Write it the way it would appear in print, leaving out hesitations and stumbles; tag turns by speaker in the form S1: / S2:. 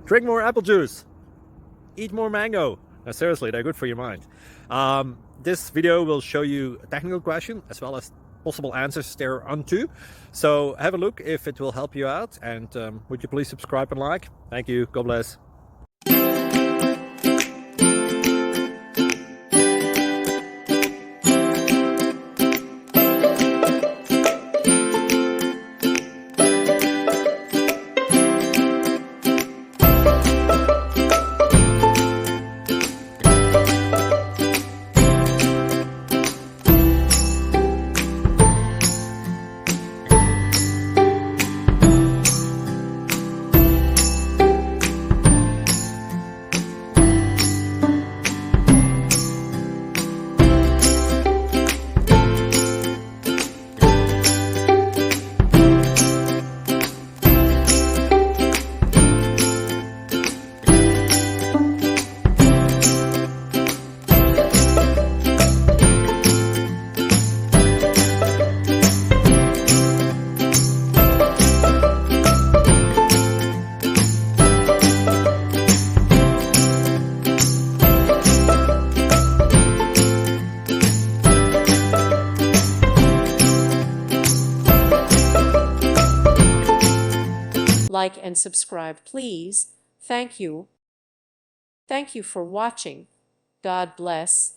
S1: Drink more apple juice. Eat more mango. No, seriously, they're good for your mind. This video will show you a technical question as well as possible answers thereunto. So have a look if it will help you out, and would you please subscribe and like? Thank you. God bless.
S2: Like and subscribe, please. Thank you. Thank you for watching. God bless.